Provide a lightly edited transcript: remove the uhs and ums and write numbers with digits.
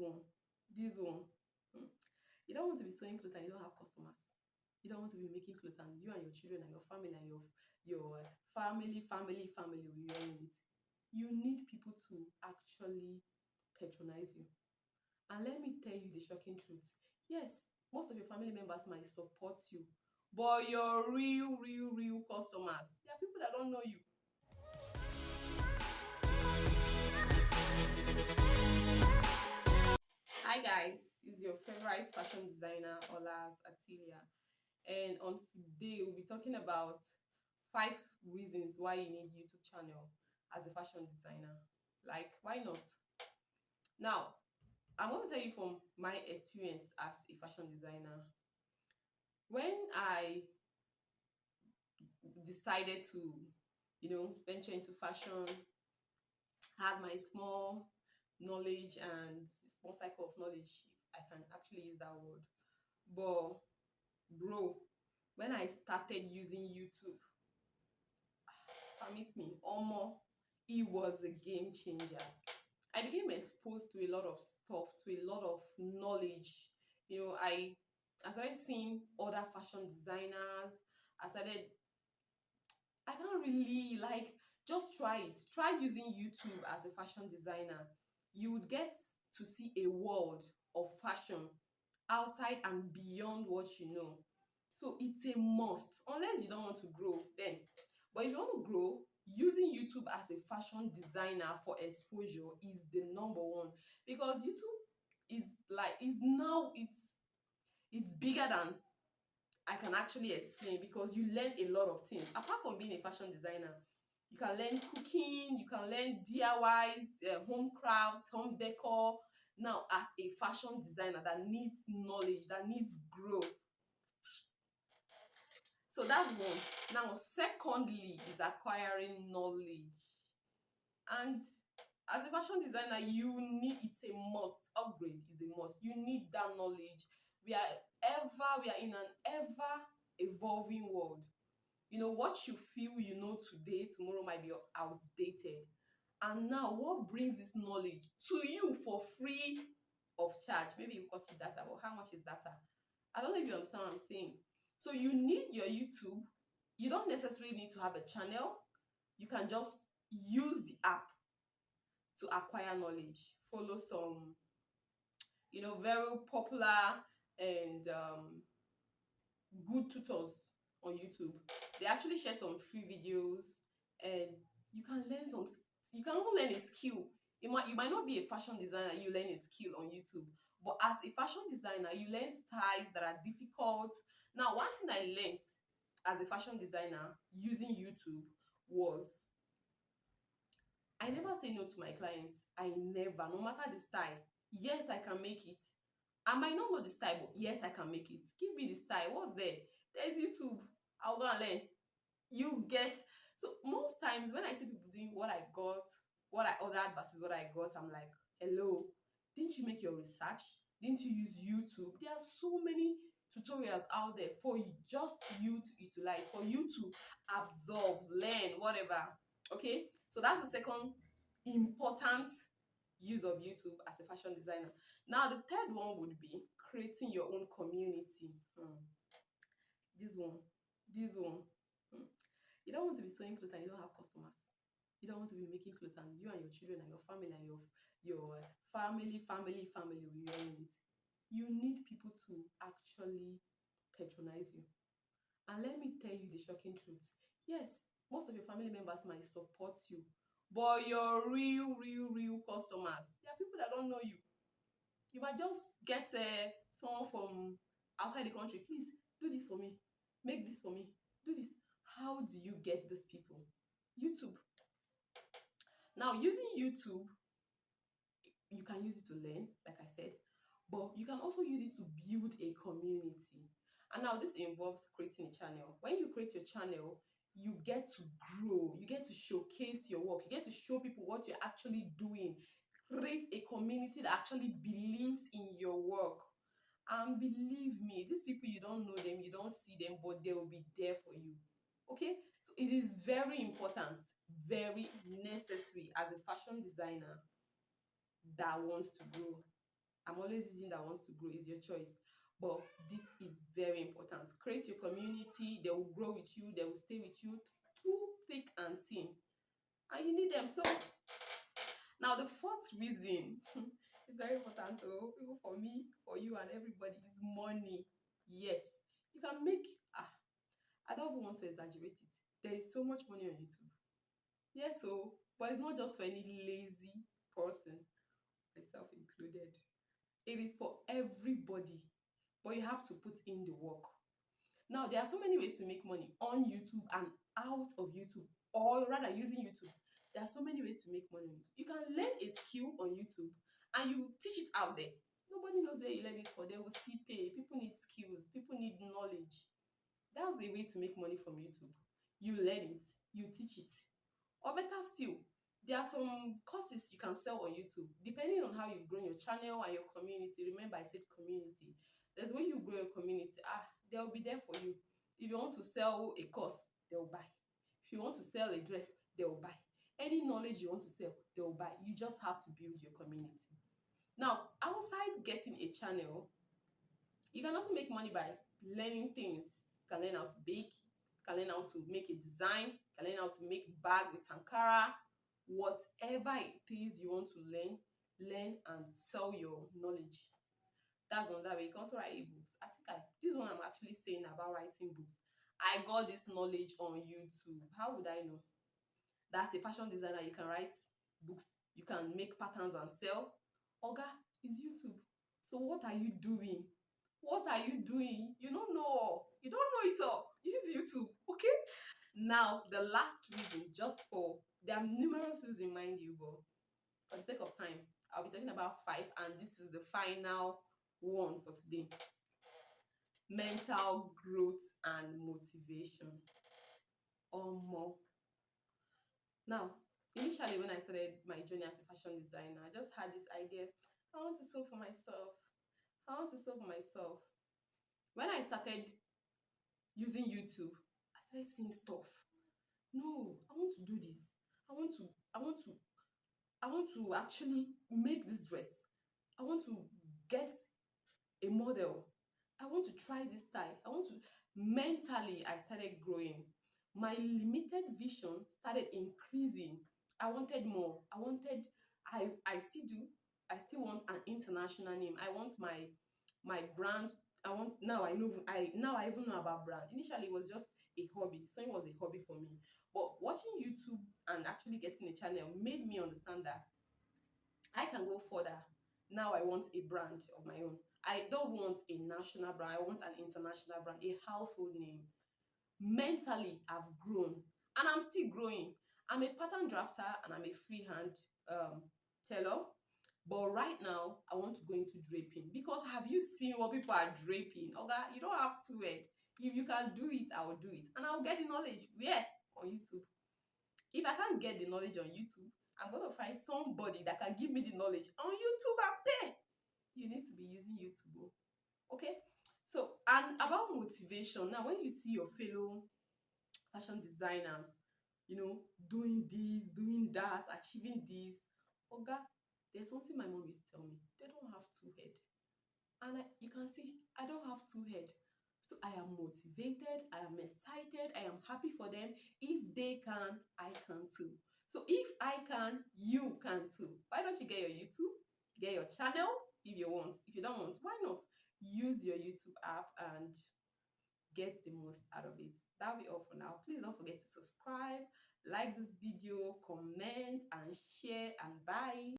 one, this one. Hmm. You don't want to be sewing clothes and you don't have customers. You don't want to be making clothes and you and your children and your family and your family will be wearing it. You need people to actually patronize you. And let me tell you the shocking truth. Yes, most of your family members might support you, but your real customers, there are people that don't know you. Hi guys, it's your favorite fashion designer, Olas Atilia. And on today we'll be talking about 5 reasons why you need YouTube channel as a fashion designer. Like, why not? Now, I'm going to tell you from my experience as a fashion designer. When I decided to, venture into fashion, had my small knowledge and small cycle of knowledge, if I can actually use that word. But bro, when I started using YouTube, permit me, Omo, it was a game changer. I became exposed to a lot of stuff, to a lot of knowledge. I started seeing other fashion designers. I started, I can't really like, just try it. Try using YouTube as a fashion designer. You would get to see a world of fashion outside and beyond what you know. So it's a must, unless you don't want to grow then. But if you want to grow, using YouTube as a fashion designer for exposure is the number one, because YouTube is like, is now, it's bigger than I can actually explain, because you learn a lot of things. Apart from being a fashion designer, you can learn cooking, you can learn DIYs, home craft, home decor. Now, as a fashion designer that needs knowledge, that needs growth. So that's one. Now, secondly, is acquiring knowledge. And as a fashion designer, you need, it's a must. Upgrade is a must. You need that knowledge. We are in an ever evolving world. What you feel you know today, tomorrow might be outdated. And now, what brings this knowledge to you for free of charge? Maybe it costs you data, but how much is data? I don't know if you understand what I'm saying. So you need your YouTube. You don't necessarily need to have a channel. You can just use the app to acquire knowledge. Follow some, very popular and good tutors on YouTube. They actually share some free videos, and you can learn you can even learn a skill. You might not be a fashion designer, you learn a skill on YouTube. But as a fashion designer, you learn styles that are difficult. Now, one thing I learned as a fashion designer using YouTube was, I never say no to my clients. I never, no matter the style. Yes, I can make it. I might not know the style, but yes, I can make it. Give me the style. What's there? There's YouTube. I'll go and learn. You get. So most times when I see people doing what I got, what I ordered versus what I got, I'm like, hello, didn't you make your research? Didn't you use YouTube? There are so many tutorials out there for just you to utilize, for you to absorb, learn, whatever. Okay, so that's the second important use of YouTube as a fashion designer. Now, the third one would be creating your own community. This one, this one. Hmm. You don't want to be sewing clothes and you don't have customers. You don't want to be making clothes and you and your children and your family and your family will be wearing it. You need people to actually patronize you. And let me tell you the shocking truth. Yes, most of your family members might support you, but your real customers, there are people that don't know you. You might just get someone from outside the country. Please do this for me. Make this for me. Do this. How do you get these people? YouTube. Now, using YouTube, you can use it to learn, like I said, but you can also use it to build a community. And now this involves creating a channel. When you create your channel, you get to grow, you get to showcase your work, you get to show people what you're actually doing, create a community that actually believes in your work. And believe me, these people, you don't know them, you don't see them, but they will be there for you. Okay? So it is very important, very necessary as a fashion designer that wants to grow. I'm always using that wants to grow. Is your choice. But this is very important. Create your community. They will grow with you. They will stay with you through thick and thin. And you need them. So now the fourth reason is very important to people, for me, for you, and everybody, is money. Yes, you can make I don't even want to exaggerate it. There is so much money on YouTube. Yes, so but it's not just for any lazy person, myself included. It is for everybody, but you have to put in the work. Now, there are so many ways to make money on YouTube and out of YouTube, or rather using YouTube. There are so many ways to make money on YouTube. You can learn a skill on YouTube and you teach it out there. Nobody knows where you learn it for. They will still pay. People need skills. People need knowledge. That's a way to make money from YouTube. You learn it, you teach it. Or better still, there are some courses you can sell on YouTube, depending on how you've grown your channel and your community. Remember, I said community. There's when you grow your community, they'll be there for you. If you want to sell a course, they'll buy. If you want to sell a dress, they'll buy. Any knowledge you want to sell, they'll buy. You just have to build your community. Now, outside getting a channel, you can also make money by learning things. You can learn how to bake, you can learn how to make a design, you can learn how to make bag with Ankara, whatever it is you want to learn and sell your knowledge. That's another way. You can also write ebooks. This is what I'm actually saying about writing books. I got this knowledge on YouTube. How would I know? That's a fashion designer. You can write books, you can make patterns and sell. Oga is YouTube. So what are you doing? What are you doing? You don't know. You don't know it all. Use YouTube, okay? Now, the last reason, there are numerous reasons, mind you, but for the sake of time, I'll be talking about 5, and this is the final one for today. Mental growth and motivation. Or more. Now, initially when I started my journey as a fashion designer, I just had this idea, I want to sew for myself. I want to sew for myself. When I started using YouTube, I started seeing stuff. No, I want to do this. I want to actually make this dress. I want to get a model. I want to try this style. Mentally, I started growing. My limited vision started increasing. I wanted more. I still do. I still want an international name. I want my brand. Now I even know about brand. Initially, it was just a hobby. So it was a hobby for me. But watching YouTube and actually getting a channel made me understand that I can go further. Now I want a brand of my own. I don't want a national brand. I want an international brand, a household name. Mentally, I've grown and I'm still growing. I'm a pattern drafter and I'm a freehand tailor. But right now, I want to go into draping, because have you seen what people are draping? Okay, you don't have to wait. If you can do it, I will do it. And I'll get the knowledge. Where? On YouTube. If I can't get the knowledge on YouTube, I'm going to find somebody that can give me the knowledge on YouTube and pay. You need to be using YouTube. Okay? So, and about motivation, now when you see your fellow fashion designers, doing this, doing that, achieving this, Oga, there's something my mom used to tell me. They don't have two head. And you can see, I don't have two head. So I am motivated, I am excited, I am happy for them. If they can, I can too. So if I can, you can too. Why don't you get your YouTube, get your channel if you want. If you don't want, why not? Use your YouTube app and get the most out of it. That'll be all for now. Please don't forget to subscribe, like this video, comment, and share, and bye.